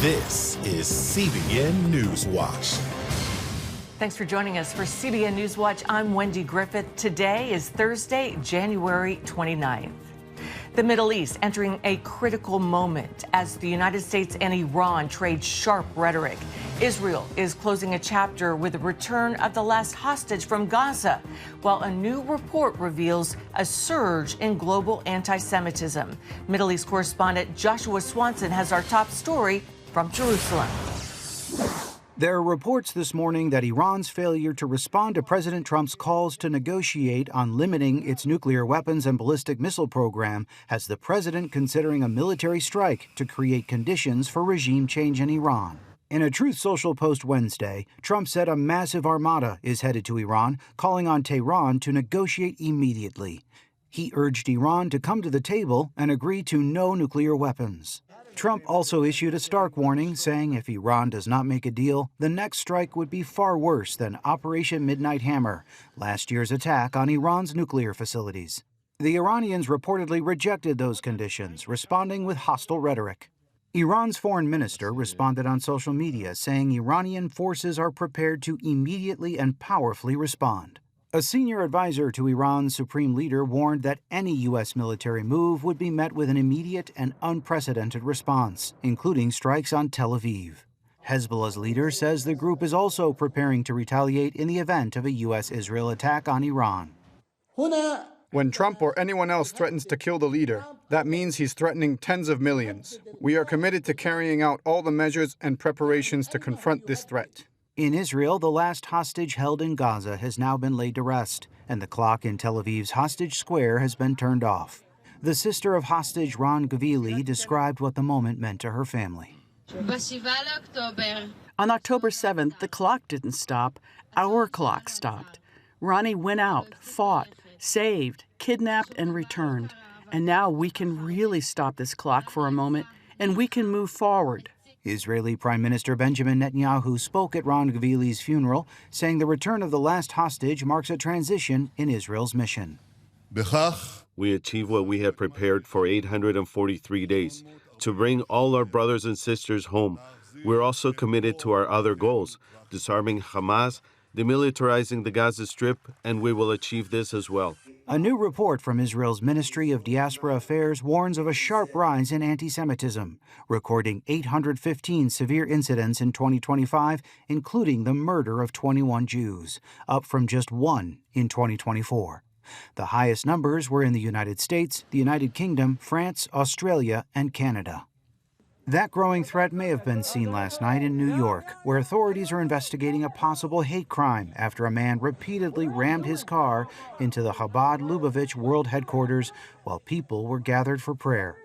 This is CBN NewsWatch. Thanks for joining us for CBN NewsWatch. I'm Wendy Griffith. Today is Thursday, January 29th. The Middle East entering a critical moment as the United States and Iran trade sharp rhetoric. Israel is closing a chapter with the return of the last hostage from Gaza, while a new report reveals a surge in global anti-Semitism. Middle East correspondent Joshua Swanson has our top story from Jerusalem. There are reports this morning that Iran's failure to respond to President Trump's calls to negotiate on limiting its nuclear weapons and ballistic missile program has the president considering a military strike to create conditions for regime change in Iran. In a Truth Social post Wednesday, Trump said a massive armada is headed to Iran, calling on Tehran to negotiate immediately. He urged Iran to come to the table and agree to no nuclear weapons. Trump also issued a stark warning, saying if Iran does not make a deal, the next strike would be far worse than Operation Midnight Hammer, last year's attack on Iran's nuclear facilities. The Iranians reportedly rejected those conditions, responding with hostile rhetoric. Iran's foreign minister responded on social media, saying Iranian forces are prepared to immediately and powerfully respond. A senior advisor to Iran's supreme leader warned that any U.S. military move would be met with an immediate and unprecedented response, including strikes on Tel Aviv. Hezbollah's leader says the group is also preparing to retaliate in the event of a U.S.-Israel attack on Iran. When Trump or anyone else threatens to kill the leader, that means he's threatening tens of millions. We are committed to carrying out all the measures and preparations to confront this threat. In Israel, the last hostage held in Gaza has now been laid to rest, and the clock in Tel Aviv's Hostage Square has been turned off. The sister of hostage Ron Gavili described what the moment meant to her family. On October 7th, the clock didn't stop. Our clock stopped. Ronnie went out, fought, saved, kidnapped, and returned. And now we can really stop this clock for a moment, and we can move forward. Israeli Prime Minister Benjamin Netanyahu spoke at Ron Gavili's funeral, saying the return of the last hostage marks a transition in Israel's mission. We achieved what we had prepared for 843 days, to bring all our brothers and sisters home. We're also committed to our other goals, disarming Hamas, demilitarizing the Gaza Strip, and we will achieve this as well. A new report from Israel's Ministry of Diaspora Affairs warns of a sharp rise in anti-Semitism, recording 815 severe incidents in 2025, including the murder of 21 Jews, up from just one in 2024. The highest numbers were in the United States, the United Kingdom, France, Australia, and Canada. That growing threat may have been seen last night in New York, where authorities are investigating a possible hate crime after a man repeatedly rammed his car into the Chabad Lubavitch World Headquarters while people were gathered for prayer.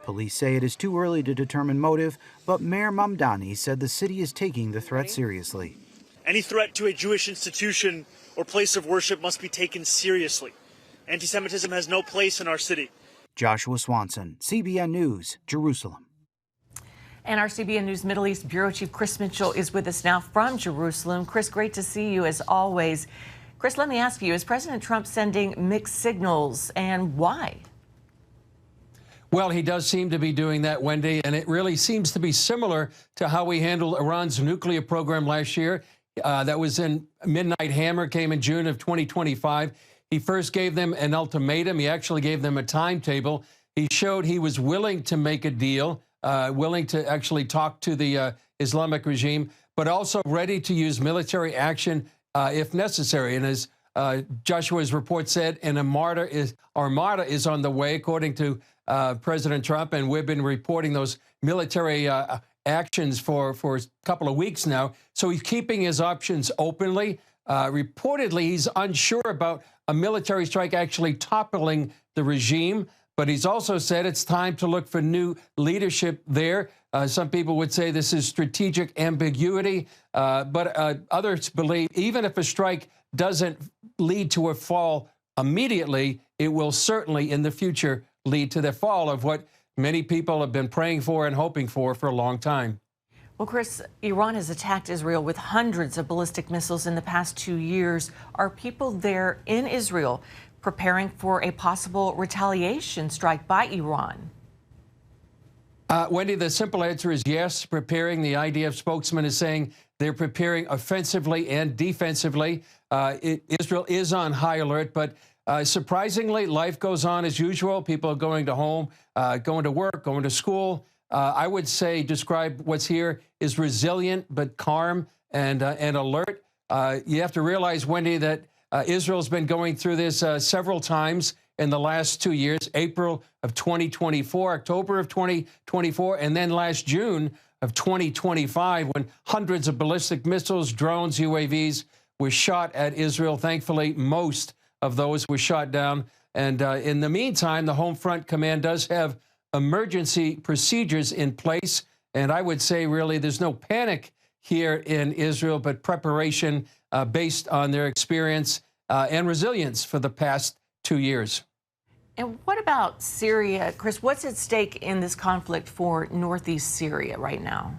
Police say it is too early to determine motive, but Mayor Mamdani said the city is taking the threat seriously. Any threat to a Jewish institution or place of worship must be taken seriously. Anti-Semitism has no place in our city. Joshua Swanson, CBN News, Jerusalem. And our CBN News Middle East Bureau Chief Chris Mitchell is with us now from Jerusalem. Chris, great to see you as always. Chris, let me ask you, is President Trump sending mixed signals, and why? Well, he does seem to be doing that, Wendy, and it really seems to be similar to how we handled Iran's nuclear program last year. That was in Midnight Hammer, came in June of 2025. He first gave them an ultimatum. He actually gave them a timetable. He showed he was willing to make a deal, willing to actually talk to the Islamic regime, but also ready to use military action if necessary. And as Joshua's report said, an armada is on the way, according to President Trump, and we've been reporting those military actions for a couple of weeks now. So he's keeping his options openly. Reportedly, he's unsure about a military strike actually toppling the regime, but he's also said it's time to look for new leadership there. Some people would say this is strategic ambiguity, but others believe even if a strike doesn't lead to a fall immediately, it will certainly in the future lead to the fall of what many people have been praying for and hoping for a long time. Well, Chris, Iran has attacked Israel with hundreds of ballistic missiles in the past 2 years. Are people there in Israel preparing for a possible retaliation strike by Iran? Wendy, the simple answer is yes. Preparing. The IDF spokesman is saying they're preparing offensively and defensively. Israel is on high alert, but surprisingly, life goes on as usual. People are going to home, going to work, going to school. I would say describe what's here is resilient but calm and alert. You have to realize, Wendy, that Israel's been going through this several times in the last 2 years, April of 2024, October of 2024, and then last June of 2025, when hundreds of ballistic missiles, drones, UAVs were shot at Israel. Thankfully, most of those were shot down. And in the meantime, the Home Front Command does have emergency procedures in place. And I would say, really, there's no panic here in Israel, but preparation based on their experience and resilience for the past 2 years. And what about Syria? Chris, what's at stake in this conflict for northeast Syria right now?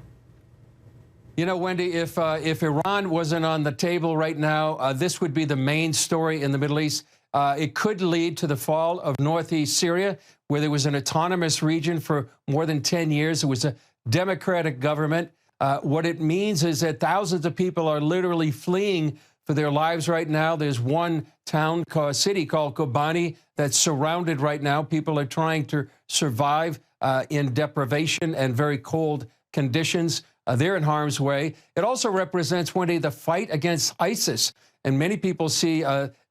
You know, Wendy, if Iran wasn't on the table right now, this would be the main story in the Middle East. It could lead to the fall of northeast Syria, where there was an autonomous region for more than 10 years. It was a democratic government. What it means is that thousands of people are literally fleeing for their lives right now. There's one city called Kobani that's surrounded right now. People are trying to survive in deprivation and very cold conditions. They're in harm's way. It also represents, Wendy, the fight against ISIS. And many people see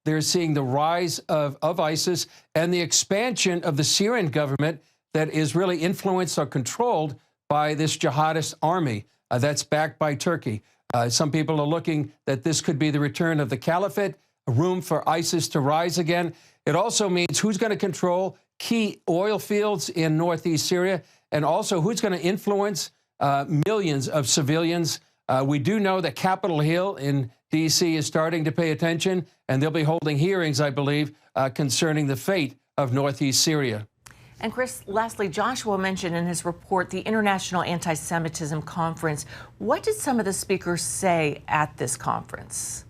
they're seeing the rise of ISIS and the expansion of the Syrian government that is really influenced or controlled by this jihadist army that's backed by Turkey. Some people are looking that this could be the return of the caliphate, a room for ISIS to rise again. It also means who's going to control key oil fields in northeast Syria, and also who's going to influence millions of civilians. We do know that Capitol Hill in D.C. is starting to pay attention, and they'll be holding hearings, I believe, concerning the fate of northeast Syria. And Chris, lastly, Joshua mentioned in his report the International Anti-Semitism Conference. What did some of the speakers say at this conference?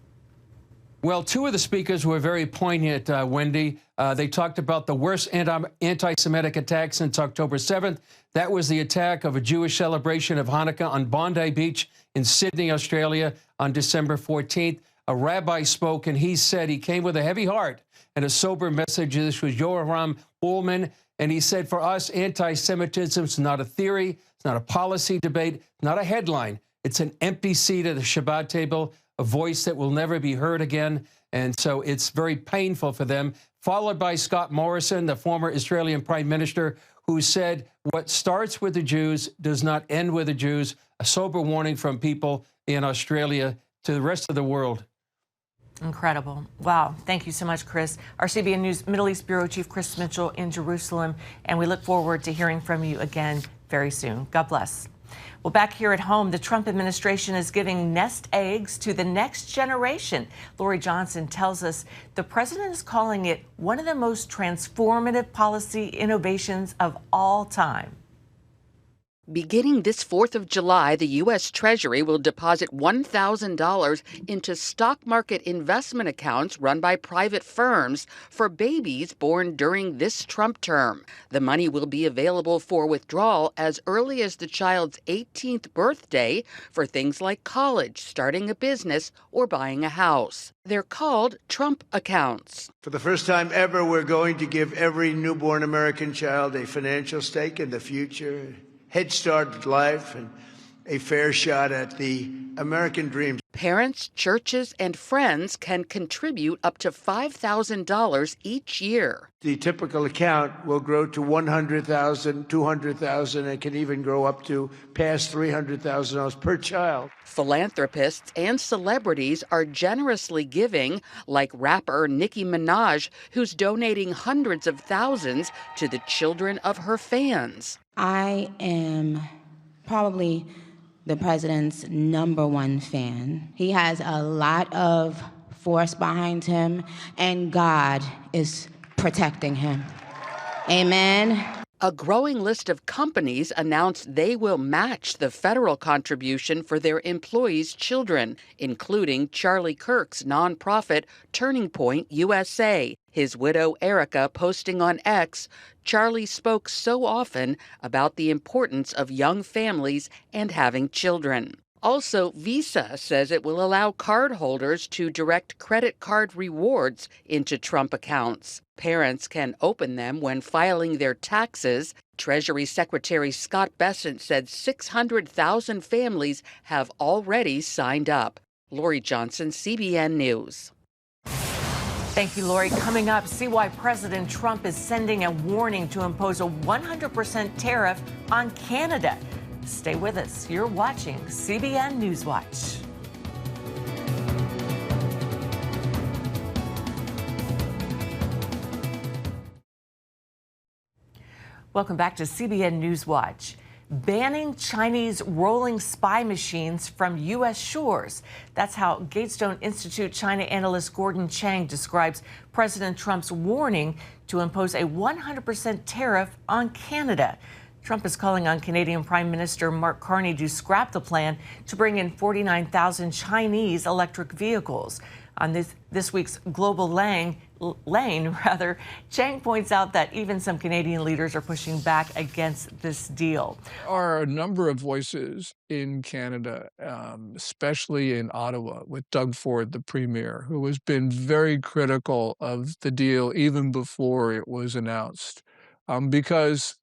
Well, two of the speakers were very poignant, Wendy. They talked about the worst anti-Semitic attack since October 7th. That was the attack of a Jewish celebration of Hanukkah on Bondi Beach in Sydney, Australia on December 14th. A rabbi spoke, and he said he came with a heavy heart and a sober message. This was Yoram Ullman. And he said, for us, anti-Semitism is not a theory, it's not a policy debate, not a headline. It's an empty seat at the Shabbat table, a voice that will never be heard again. And so it's very painful for them. Followed by Scott Morrison, the former Australian Prime Minister, who said, what starts with the Jews does not end with the Jews. A sober warning from people in Australia to the rest of the world. Incredible. Wow. Thank you so much, Chris. Our CBN News Middle East Bureau Chief Chris Mitchell in Jerusalem, and we look forward to hearing from you again very soon. God bless. Well, back here at home, the Trump administration is giving nest eggs to the next generation. Lori Johnson tells us the president is calling it one of the most transformative policy innovations of all time. Beginning this 4th of July, the U.S. Treasury will deposit $1,000 into stock market investment accounts run by private firms for babies born during this Trump term. The money will be available for withdrawal as early as the child's 18th birthday for things like college, starting a business, or buying a house. They're called Trump accounts. For the first time ever, we're going to give every newborn American child a financial stake in the future, head start at life, and a fair shot at the American dream. Parents, churches, and friends can contribute up to $5,000 each year. The typical account will grow to $100,000, $200,000, and can even grow up to past $300,000 per child. Philanthropists and celebrities are generously giving, like rapper Nicki Minaj, who's donating hundreds of thousands to the children of her fans. I am probably the president's #1 fan. He has a lot of force behind him, and God is protecting him. Amen. A growing list of companies announced they will match the federal contribution for their employees' children, including Charlie Kirk's nonprofit Turning Point USA. His widow Erica posting on X, Charlie spoke so often about the importance of young families and having children. Also, Visa says it will allow cardholders to direct credit card rewards into Trump accounts. Parents can open them when filing their taxes. Treasury Secretary Scott Bessent said 600,000 families have already signed up. Lori Johnson, CBN News. Thank you, Lori. Coming up, see why President Trump is sending a warning to impose a 100% tariff on Canada. Stay with us. You're watching CBN NewsWatch. Welcome back to CBN NewsWatch. Banning Chinese rolling spy machines from U.S. shores. That's how Gatestone Institute China analyst Gordon Chang describes President Trump's warning to impose a 100% tariff on Canada. Trump is calling on Canadian Prime Minister Mark Carney to scrap the plan to bring in 49,000 Chinese electric vehicles. On this week's Global Lane, Chang points out that even some Canadian leaders are pushing back against this deal. There are a number of voices in Canada, especially in Ottawa, with Doug Ford, the premier, who has been very critical of the deal even before it was announced. Because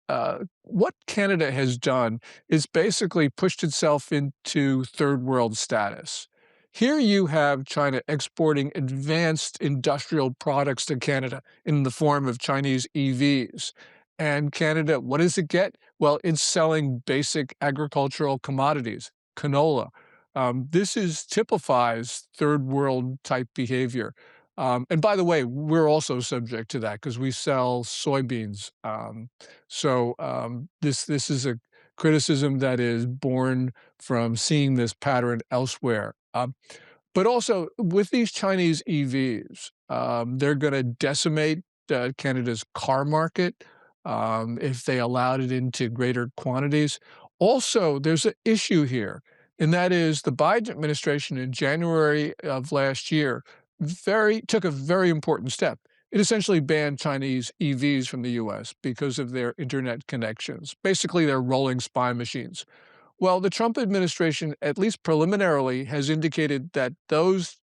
what Canada has done is basically pushed itself into third world status. Here you have China exporting advanced industrial products to Canada in the form of Chinese EVs. And Canada, what does it get? Well, it's selling basic agricultural commodities, canola. This typifies third world type behavior. And by the way, we're also subject to that because we sell soybeans. This is a criticism that is born from seeing this pattern elsewhere. But also with these Chinese EVs, they're going to decimate Canada's car market if they allowed it into greater quantities. Also, there's an issue here, and that is the Biden administration in January of last year took a very important step. It essentially banned Chinese EVs from the U.S. because of their internet connections. Basically, they're rolling spy machines. Well, the Trump administration, at least preliminarily, has indicated that those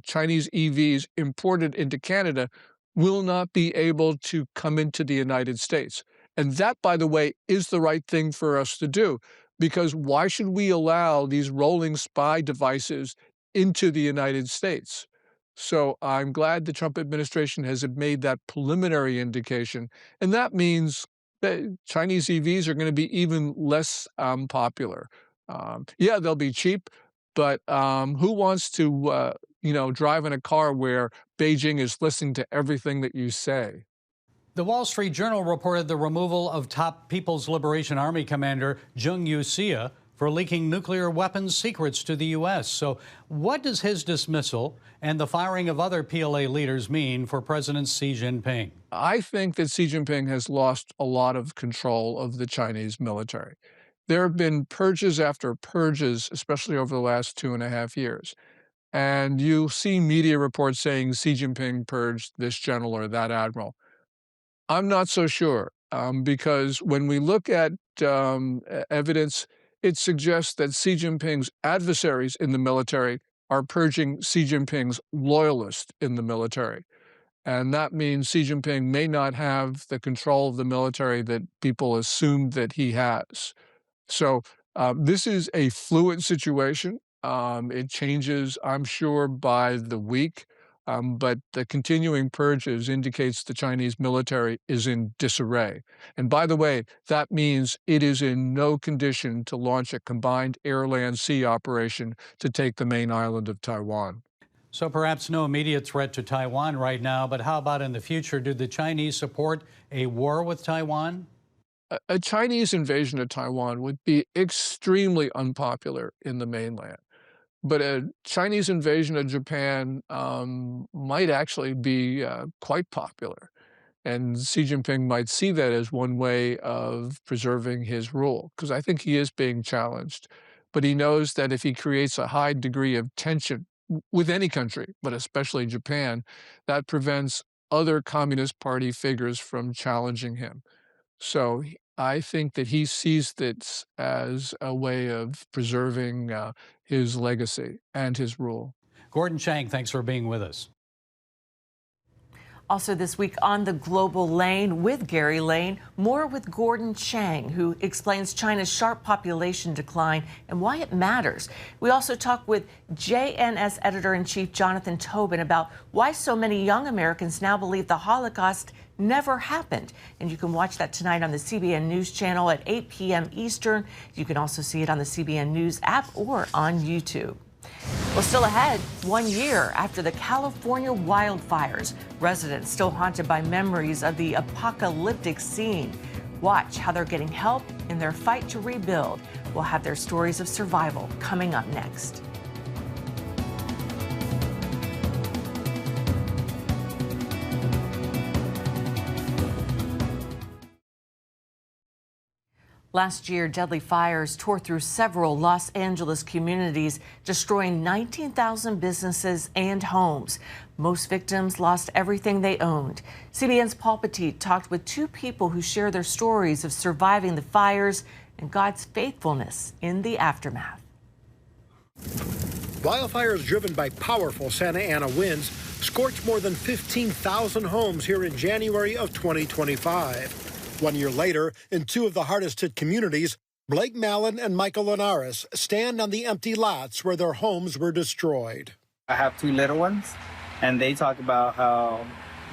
Chinese EVs imported into Canada will not be able to come into the United States. And that, by the way, is the right thing for us to do, because why should we allow these rolling spy devices into the United States? So I'm glad the Trump administration has made that preliminary indication, and that means that Chinese EVs are going to be even less popular. Yeah, they'll be cheap, but who wants to, drive in a car where Beijing is listening to everything that you say? The Wall Street Journal reported the removal of top People's Liberation Army commander Jung Yu-sia for leaking nuclear weapons secrets to the U.S. So what does his dismissal and the firing of other PLA leaders mean for President Xi Jinping? I think that Xi Jinping has lost a lot of control of the Chinese military. There have been purges after purges, especially over the last 2.5 years. And you see media reports saying Xi Jinping purged this general or that admiral. I'm not so sure, because when we look at evidence, it suggests that Xi Jinping's adversaries in the military are purging Xi Jinping's loyalists in the military. And that means Xi Jinping may not have the control of the military that people assumed that he has. So this is a fluid situation. It changes, I'm sure, by the week. But the continuing purges indicates the Chinese military is in disarray. And by the way, that means it is in no condition to launch a combined air-land-sea operation to take the main island of Taiwan. So perhaps no immediate threat to Taiwan right now, but how about in the future? Do the Chinese support a war with Taiwan? A Chinese invasion of Taiwan would be extremely unpopular in the mainland. But a Chinese invasion of Japan might actually be quite popular. And Xi Jinping might see that as one way of preserving his rule, because I think he is being challenged. But he knows that if he creates a high degree of tension with any country, but especially Japan, that prevents other Communist Party figures from challenging him. So I think that he sees this as a way of preserving his legacy and his rule. Gordon Chang, thanks for being with us. Also this week on the Global Lane with Gary Lane, more with Gordon Chang, who explains China's sharp population decline and why it matters. We also talk with JNS Editor-in-Chief Jonathan Tobin about why so many young Americans now believe the Holocaust never happened. And you can watch that tonight on the CBN News Channel at 8 p.m. Eastern. You can also see it on the CBN News app or on YouTube. Well, still ahead, 1 year after the California wildfires, residents still haunted by memories of the apocalyptic scene. Watch how they're getting help in their fight to rebuild. We'll have their stories of survival coming up next. Last year, deadly fires tore through several Los Angeles communities, destroying 19,000 businesses and homes. Most victims lost everything they owned. CBN's Paul Petit talked with two people who share their stories of surviving the fires and God's faithfulness in the aftermath. Wildfires driven by powerful Santa Ana winds scorched more than 15,000 homes here in January of 2025. 1 year later, in two of the hardest-hit communities, Blake Mallon and Michael Linares stand on the empty lots where their homes were destroyed. I have two little ones, and they talk about how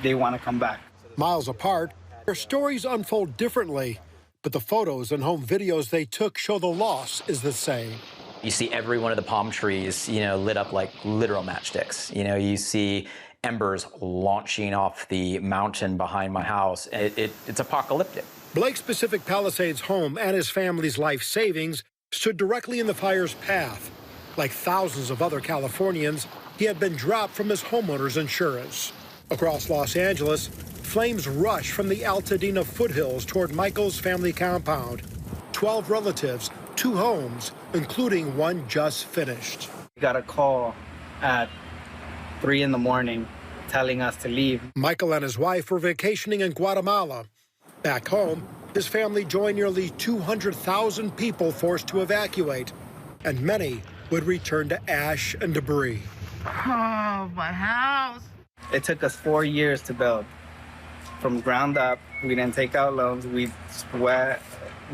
they want to come back. Miles apart, their stories unfold differently, but the photos and home videos they took show the loss is the same. You see every one of the palm trees, lit up like literal matchsticks. You see embers launching off the mountain behind my house. It's apocalyptic. Blake's Pacific Palisades home and his family's life savings stood directly in the fire's path. Like thousands of other Californians, he had been dropped from his homeowner's insurance. Across Los Angeles, flames rush from the Altadena foothills toward Michael's family compound. 12 relatives, 2 homes, including one just finished. We got a call at 3 in the morning telling us to leave. Michael and his wife were vacationing in Guatemala. Back home, his family joined nearly 200,000 people forced to evacuate, and many would return to ash and debris. Oh, my house. It took us 4 years to build. From ground up, we didn't take out loans, we sweat,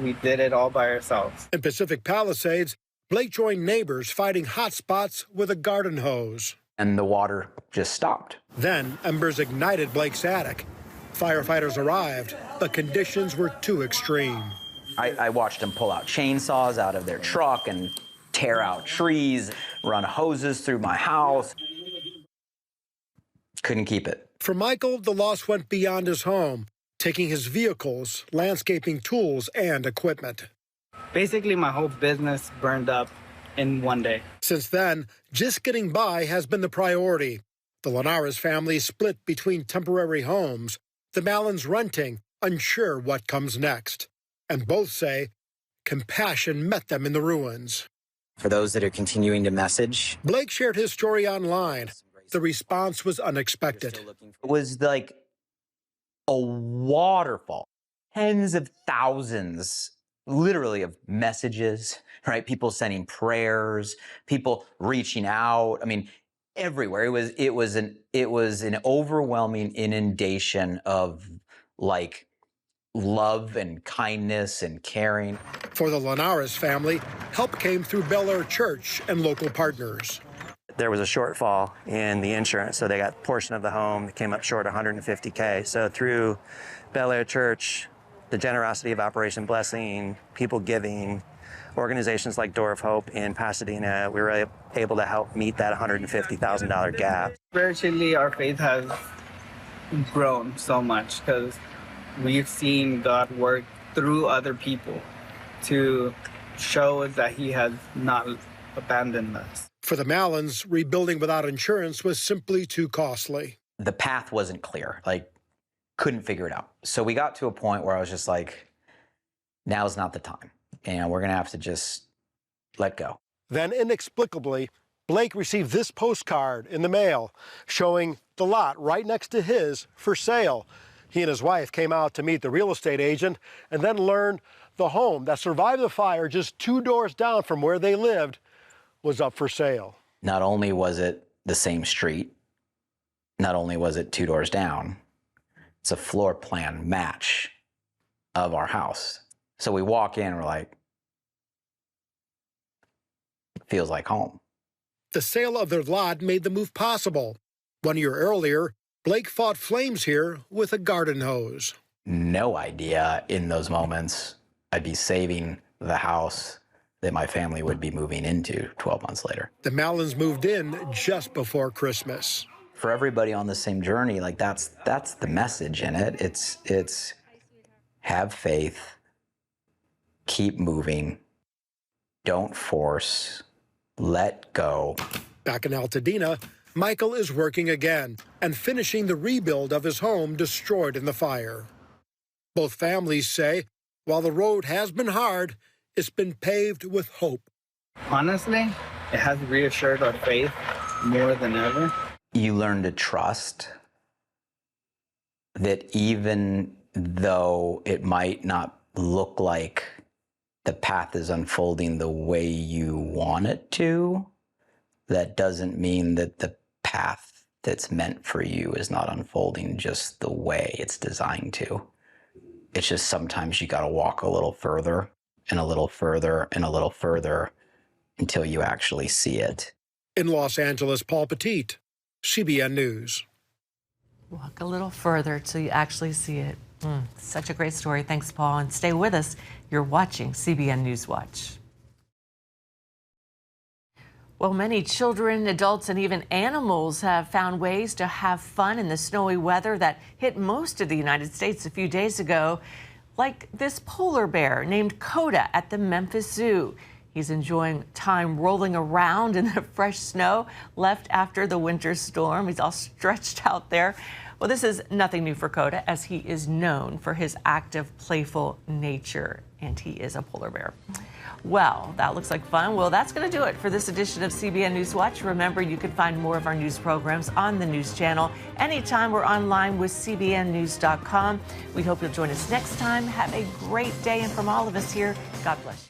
we did it all by ourselves. In Pacific Palisades, Blake joined neighbors fighting hot spots with a garden hose. And the water just stopped. Then embers ignited Blake's attic. Firefighters arrived, but conditions were too extreme. I watched them pull out chainsaws out of their truck and tear out trees, run hoses through my house. Couldn't keep it. For Michael, the loss went beyond his home, taking his vehicles, landscaping tools, and equipment. Basically, my whole business burned up in 1 day. Since then, just getting by has been the priority. The Linares family split between temporary homes, the Mallons renting, unsure what comes next. And both say compassion met them in the ruins. For those that are continuing to message. Blake shared his story online. The response was unexpected. It was like a waterfall, tens of thousands, literally, of messages, right? People sending prayers, people reaching out. I mean, everywhere. It was an overwhelming inundation of like love and kindness and caring. For the Linares family, help came through Bel Air Church and local partners. There was a shortfall in the insurance, so they got a portion of the home that came up short $150K. So through Bel Air Church, the generosity of Operation Blessing, people giving, organizations like Door of Hope in Pasadena, we were able to help meet that $150,000 gap. Spiritually, our faith has grown so much because we've seen God work through other people to show us that He has not abandoned us. For the Mallons, rebuilding without insurance was simply too costly. The path wasn't clear. Like, couldn't figure it out. So we got to a point where I was just like, now's not the time. And we're going to have to just let go. Then inexplicably, Blake received this postcard in the mail showing the lot right next to his for sale. He and his wife came out to meet the real estate agent and then learned the home that survived the fire just 2 doors down from where they lived was up for sale. Not only was it the same street, not only was it 2 doors down, it's a floor plan match of our house. So we walk in, we're like, feels like home. The sale of their lot made the move possible. 1 year earlier, Blake fought flames here with a garden hose. No idea in those moments I'd be saving the house that my family would be moving into 12 months later. The Mallons moved in just before Christmas. For everybody on the same journey, like that's the message in it. It's have faith, keep moving, don't force, let go. Back in Altadena, Michael is working again and finishing the rebuild of his home destroyed in the fire. Both families say while the road has been hard, it's been paved with hope. Honestly, it has reassured our faith more than ever. You learn to trust that even though it might not look like the path is unfolding the way you want it to, that doesn't mean that the path that's meant for you is not unfolding just the way it's designed to. It's just sometimes you got to walk a little further and a little further and a little further until you actually see it. In Los Angeles, Paul Petit, CBN News. Walk a little further till you actually see it. Such a great story. Thanks, Paul. And stay with us. You're watching CBN NewsWatch. Well, many children, adults, and even animals have found ways to have fun in the snowy weather that hit most of the United States a few days ago, like this polar bear named Coda at the Memphis Zoo. He's enjoying time rolling around in the fresh snow left after the winter storm. He's all stretched out there. Well, this is nothing new for Coda, as he is known for his active, playful nature, and he is a polar bear. Well, that looks like fun. Well, that's going to do it for this edition of CBN NewsWatch. Remember, you can find more of our news programs on the News Channel anytime we're online with CBNnews.com. We hope you'll join us next time. Have a great day, and from all of us here, God bless you.